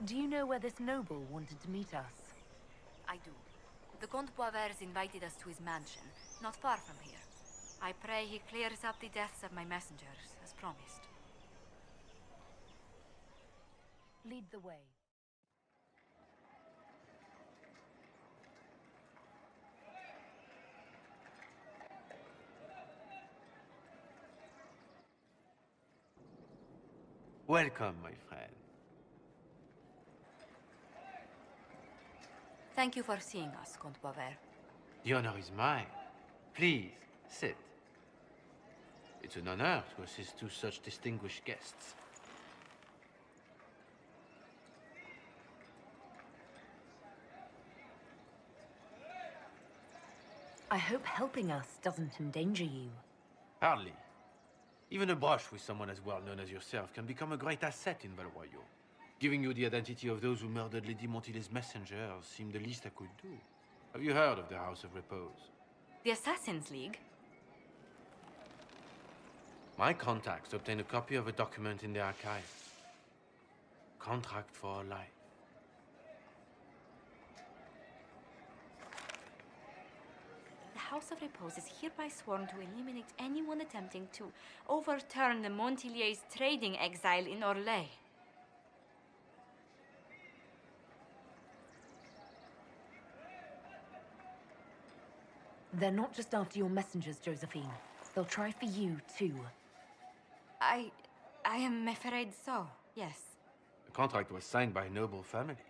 Do you know where this noble wanted to meet us? I do. The Comte Boisvert's invited us to his mansion, not far from here. I pray he clears up the deaths of my messengers, as promised. Lead the way. Welcome, my friend. Thank you for seeing us, Comte Boisvert. The honor is mine. Please, sit. It's an honor to assist two such distinguished guests. I hope helping us doesn't endanger you. Hardly. Even a brush with someone as well known as yourself can become a great asset in Valroyo. Giving you the identity of those who murdered Lady Montile's messengers seemed the least I could do. Have you heard of the House of Repose? The Assassin's League? My contacts obtained a copy of a document in the archives. Contract for a life. The House of Repose is hereby sworn to eliminate anyone attempting to overturn the Montilier's trading exile in Orlais. They're not just after your messengers, Josephine. They'll try for you, too. I am afraid so, yes. The contract was signed by a noble family.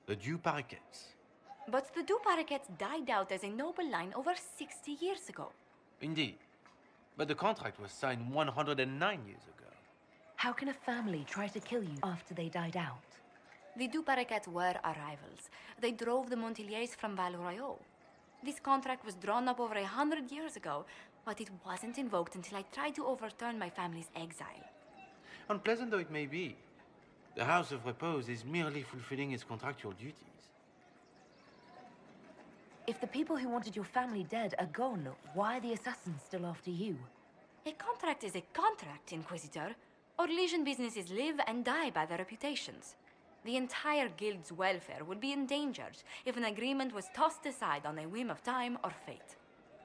The Du Paraquets. But the Du Paraquets died out as a noble line over 60 years ago. Indeed. But the contract was signed 109 years ago. How can a family try to kill you after they died out? The Du Paraquets were our rivals. They drove the Montiliers from Valroyo. This contract was drawn up over 100 years ago, but it wasn't invoked until I tried to overturn my family's exile. Unpleasant though it may be, the House of Repose is merely fulfilling its contractual duties. If the people who wanted your family dead are gone, why are the assassins still after you? A contract is a contract, Inquisitor. Our Legion businesses live and die by their reputations. The entire guild's welfare would be endangered if an agreement was tossed aside on a whim of time or fate.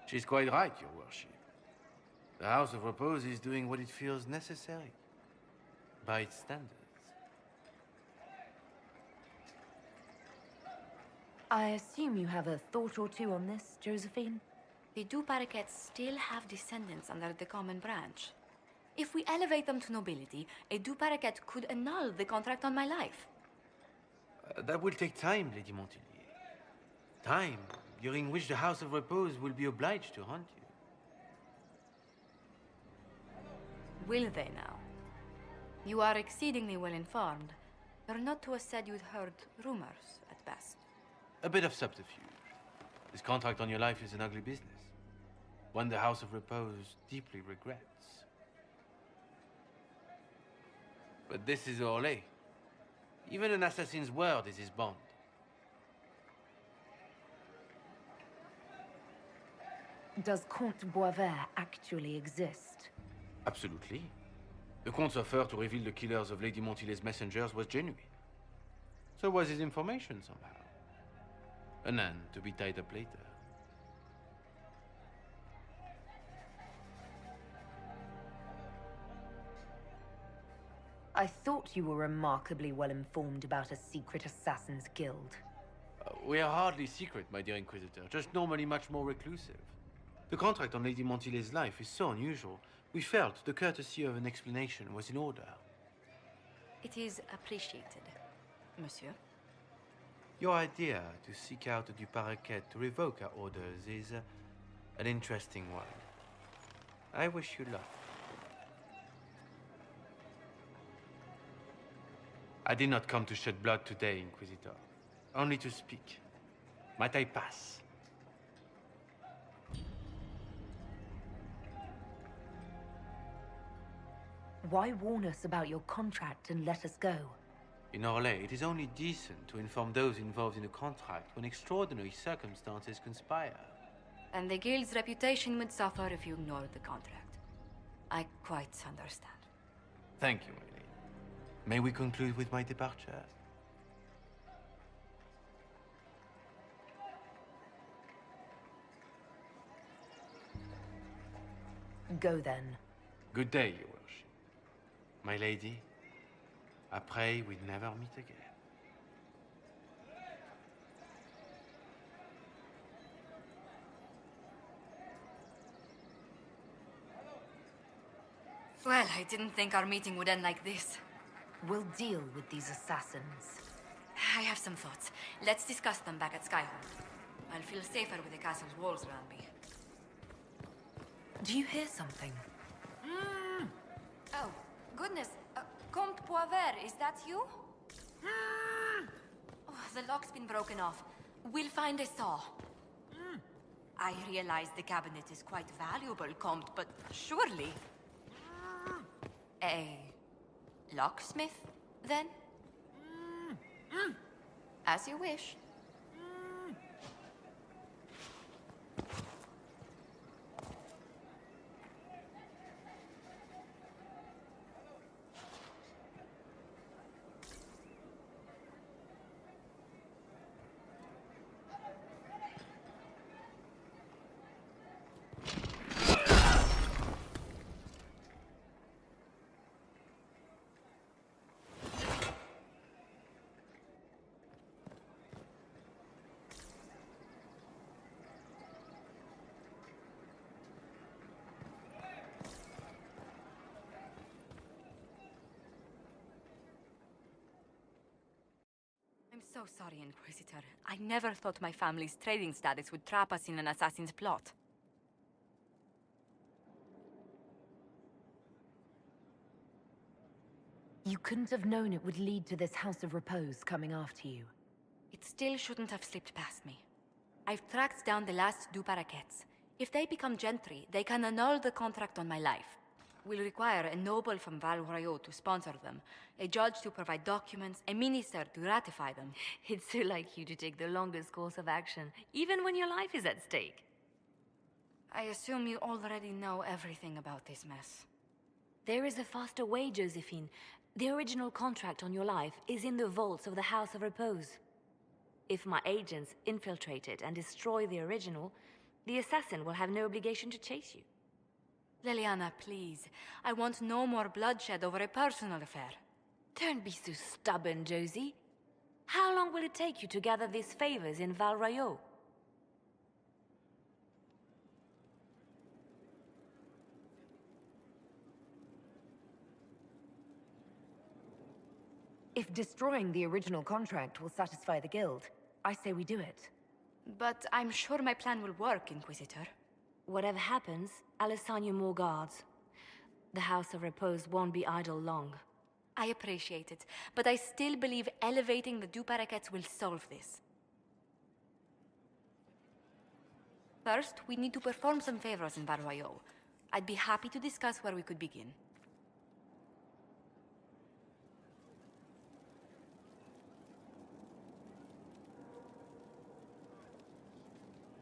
She's quite right, Your Worship. The House of Repose is doing what it feels necessary, by its standards. I assume you have a thought or two on this, Josephine? The Du Paraquets still have descendants under the common branch. If we elevate them to nobility, a Du Paraquet could annul the contract on my life. That will take time, Lady Montilier. Time during which the House of Repose will be obliged to hunt you. Will they now? You are exceedingly well informed. You're not to have said you'd heard rumors, at best. A bit of subterfuge. This contract on your life is an ugly business. One the House of Repose deeply regrets. But this is Orlais. Even an assassin's word is his bond. Does Comte Boisvert actually exist? Absolutely. The Comte's offer to reveal the killers of Lady Montile's messengers was genuine. So was his information somehow. An end to be tied up later. I thought you were remarkably well informed about a secret assassins guild. We are hardly secret, my dear Inquisitor, just normally much more reclusive. The contract on Lady Montile's life is so unusual, we felt the courtesy of an explanation was in order. It is appreciated, monsieur. Your idea to seek out the Du Paraquet to revoke our orders is an interesting one. I wish you luck. I did not come to shed blood today, Inquisitor. Only to speak. Might I pass? Why warn us about your contract and let us go? In Orlais, it is only decent to inform those involved in a contract when extraordinary circumstances conspire. And the guild's reputation would suffer if you ignored the contract. I quite understand. Thank you, my lady. May we conclude with my departure? Go then. Good day, your worship. My lady, I pray we never meet again. Well, I didn't think our meeting would end like this. We'll deal with these assassins. I have some thoughts. Let's discuss them back at Skyhold. I'll feel safer with the castle's walls around me. Do you hear something? Oh, goodness. Comte Poivert, is that you? Oh, the lock's been broken off. We'll find a saw. I realize the cabinet is quite valuable, Comte, but surely... A locksmith, then? As you wish. I'm so sorry, Inquisitor. I never thought my family's trading status would trap us in an assassin's plot. You couldn't have known it would lead to this House of Repose coming after you. It still shouldn't have slipped past me. I've tracked down the last two paraquets. If they become Chantry, they can annul the contract on my life. We'll require a noble from Val Royeaux to sponsor them, a judge to provide documents, a minister to ratify them. It's so like you to take the longest course of action, even when your life is at stake. I assume you already know everything about this mess. There is a faster way, Josephine. The original contract on your life is in the vaults of the House of Repose. If my agents infiltrate it and destroy the original, the assassin will have no obligation to chase you. Leliana, please. I want no more bloodshed over a personal affair. Don't be so stubborn, Josie. How long will it take you to gather these favors in Val Royeaux? If destroying the original contract will satisfy the Guild, I say we do it. But I'm sure my plan will work, Inquisitor. Whatever happens, I'll assign you more guards. The House of Repose won't be idle long. I appreciate it, but I still believe elevating the two paraquets will solve this. First, we need to perform some favors in Val Royeaux. I'd be happy to discuss where we could begin.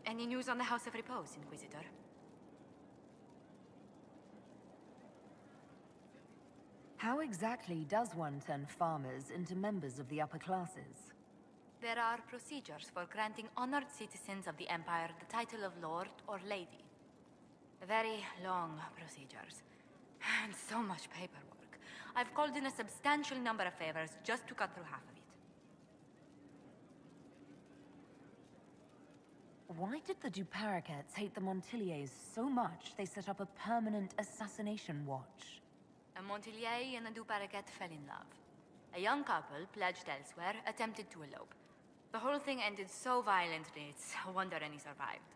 Any news on the House of Repose, Inquisitor? How exactly does one turn farmers into members of the upper classes? There are procedures for granting honored citizens of the Empire the title of Lord or Lady. Very long procedures. And so much paperwork. I've called in a substantial number of favors just to cut through half of it. Why did the Duparaquets hate the Montiliers so much they set up a permanent assassination watch? A Montilier and a Duparaquet fell in love. A young couple, pledged elsewhere, attempted to elope. The whole thing ended so violently, it's a wonder any survived.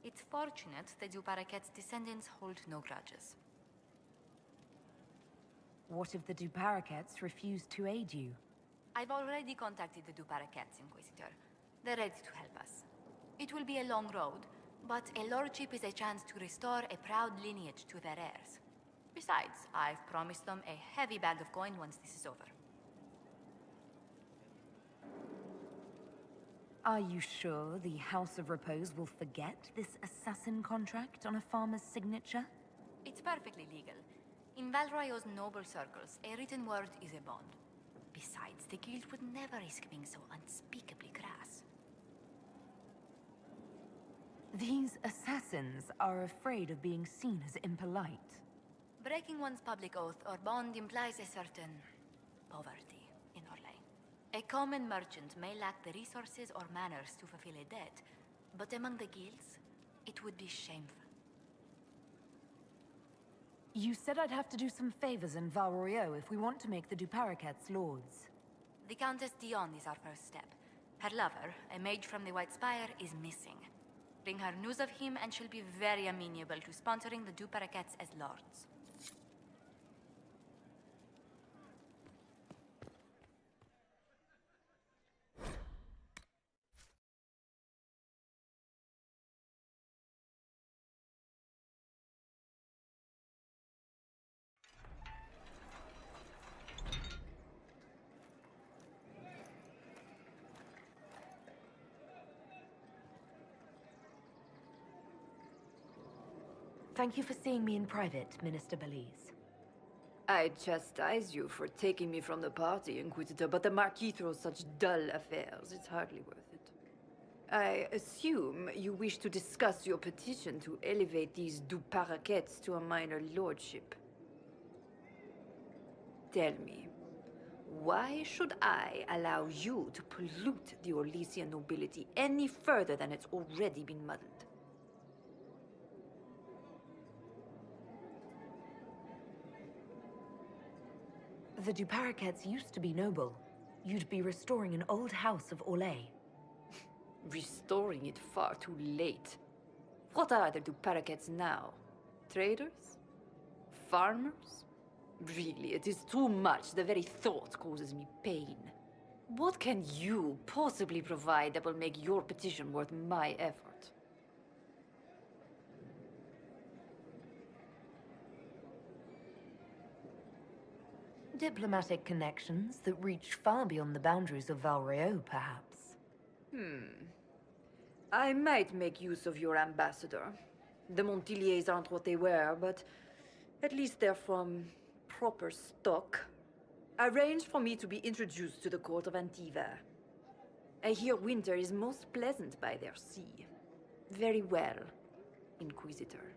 It's fortunate the Duparaquet's descendants hold no grudges. What if the Duparaquets refuse to aid you? I've already contacted the Duparaquets, Inquisitor. They're ready to help us. It will be a long road, but a lordship is a chance to restore a proud lineage to their heirs. Besides, I've promised them a heavy bag of coin once this is over. Are you sure the House of Repose will forget this assassin contract on a farmer's signature? It's perfectly legal. In Val Royeaux's noble circles, a written word is a bond. Besides, the guild would never risk being so unspeakably crass. These assassins are afraid of being seen as impolite. Breaking one's public oath or bond implies a certain poverty in Orlais. A common merchant may lack the resources or manners to fulfill a debt, but among the guilds, it would be shameful. You said I'd have to do some favors in Val Royeaux if we want to make the Duparakets lords. The Countess Dion is our first step. Her lover, a mage from the White Spire, is missing. Bring her news of him and she'll be very amenable to sponsoring the Duparakets as lords. Thank you for seeing me in private, Minister Belize. I chastise you for taking me from the party, Inquisitor, but the Marquis throws such dull affairs. It's hardly worth it. I assume you wish to discuss your petition to elevate these Duparakets to a minor lordship. Tell me, why should I allow you to pollute the Orlesian nobility any further than it's already been muddled? The Duparakets used to be noble. You'd be restoring an old house of Orlais. Restoring it far too late. What are the Duparakets now? Traders? Farmers? Really, it is too much. The very thought causes me pain. What can you possibly provide that will make your petition worth my effort? Diplomatic connections that reach far beyond the boundaries of Val Royeaux, perhaps. I might make use of your ambassador. The Montiliers aren't what they were, but at least they're from proper stock. Arrange for me to be introduced to the court of Antivan. I hear winter is most pleasant by their sea. Very well, Inquisitor.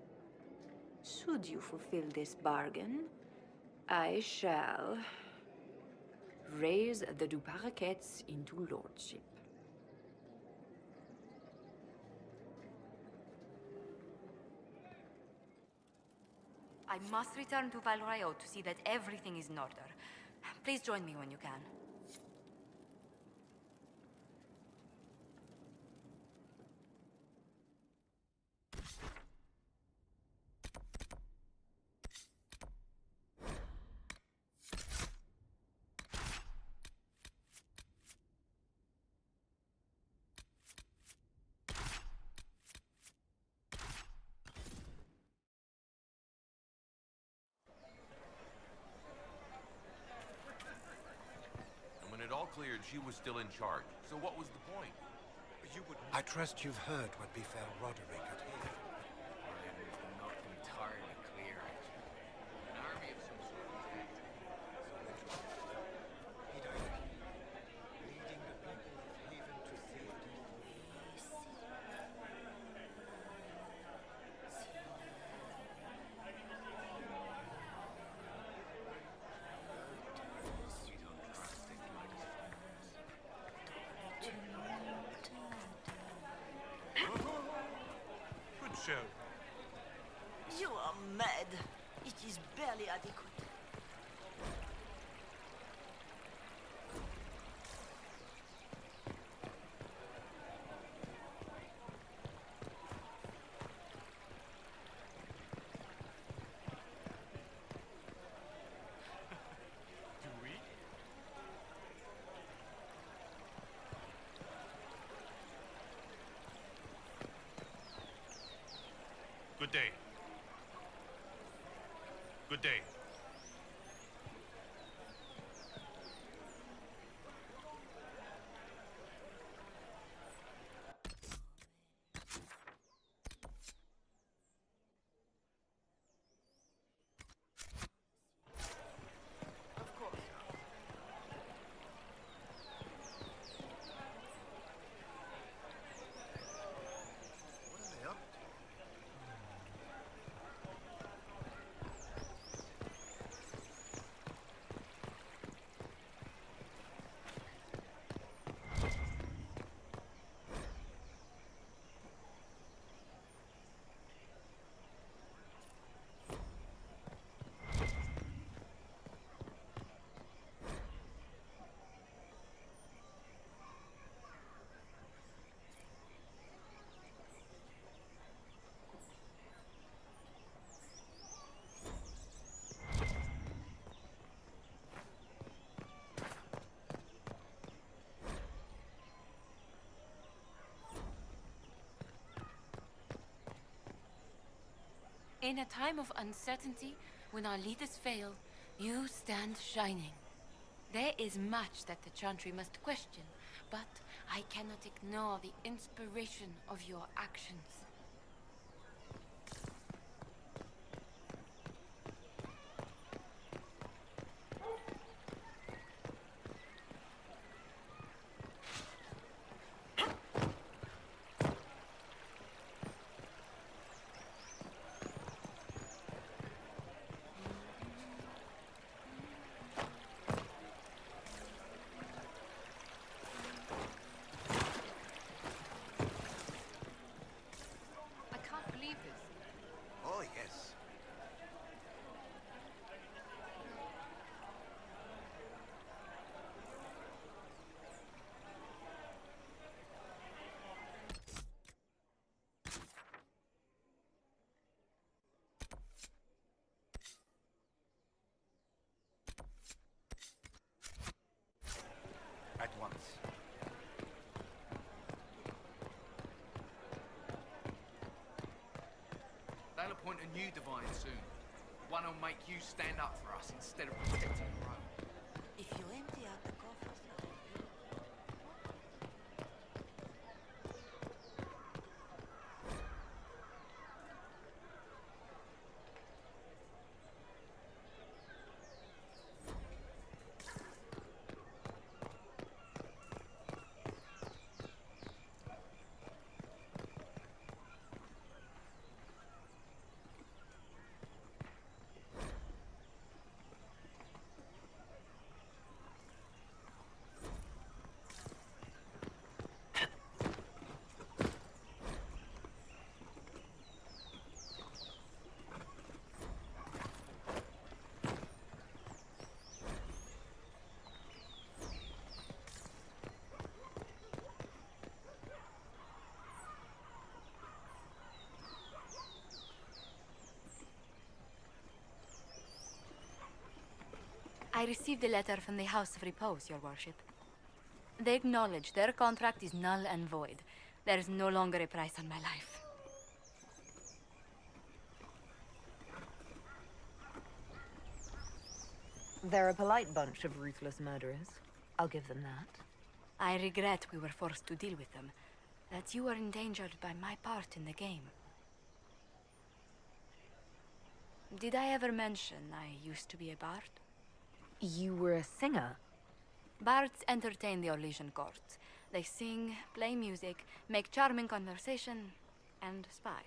Should you fulfill this bargain, I shall raise the Duparakets into lordship. I must return to Val Royeaux to see that everything is in order. Please join me when you can. Cleared she was still in charge. So what was the point? I trust you've heard what befell Roderick at here. Not entirely clear. An army of some sort was active. He'd either leading the people of Haven to safety. You don't trust it, mighty Good show. You are mad. It is barely adequate. Do we? Good day. Good day. In a time of uncertainty, when our leaders fail, you stand shining. There is much that the Chantry must question, but I cannot ignore the inspiration of your actions. Oh, yes. At once. They'll appoint a new divine soon. One who'll make you stand up for us instead of protecting your own. If you empty out the coffers, I received a letter from the House of Repose, Your Worship. They acknowledge their contract is null and void. There is no longer a price on my life. They're a polite bunch of ruthless murderers. I'll give them that. I regret we were forced to deal with them, that you were endangered by my part in the game. Did I ever mention I used to be a bard? You were a singer? Bards entertain the Orlesian court. They sing, play music, make charming conversation, and spy.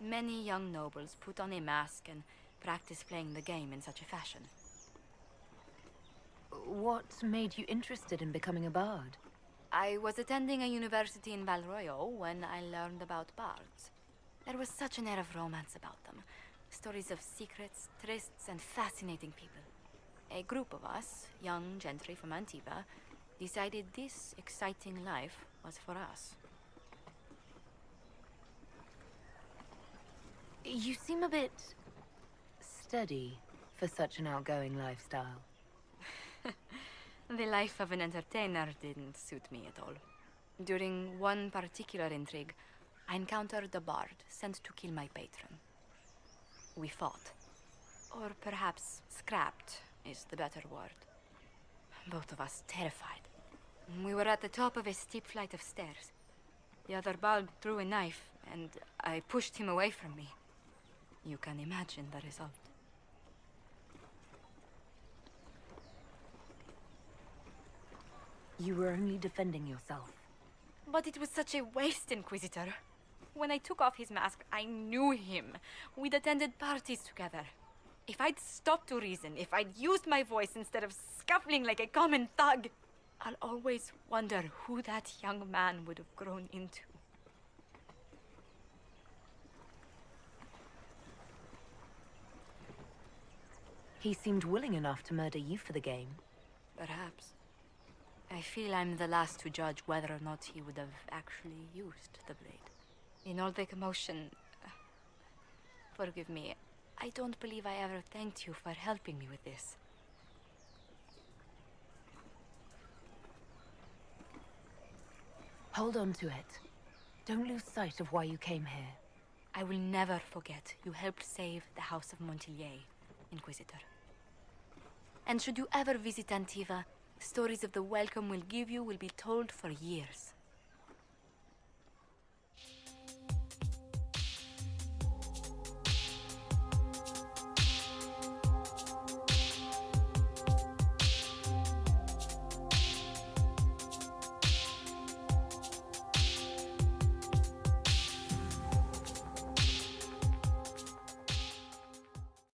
Many young nobles put on a mask and practice playing the game in such a fashion. What made you interested in becoming a bard? I was attending a university in Valroyo when I learned about bards. There was such an air of romance about them. Stories of secrets, trysts, and fascinating people. A group of us, young gentry from Antivan, decided this exciting life was for us. You seem a bit steady for such an outgoing lifestyle. The life of an entertainer didn't suit me at all. During one particular intrigue, I encountered a bard sent to kill my patron. We fought. Or perhaps scrapped is the better word. Both of us terrified. We were at the top of a steep flight of stairs. The other bard threw a knife, and I pushed him away from me. You can imagine the result. You were only defending yourself. But it was such a waste, Inquisitor. When I took off his mask, I knew him. We'd attended parties together. If I'd stopped to reason, if I'd used my voice instead of scuffling like a common thug, I'll always wonder who that young man would have grown into. He seemed willing enough to murder you for the game. Perhaps. I feel I'm the last to judge whether or not he would have actually used the blade. In all the commotion... forgive me, I don't believe I ever thanked you for helping me with this. Hold on to it. Don't lose sight of why you came here. I will never forget you helped save the House of Montilyet, Inquisitor. And should you ever visit Antiva, stories of the welcome we'll give you will be told for years.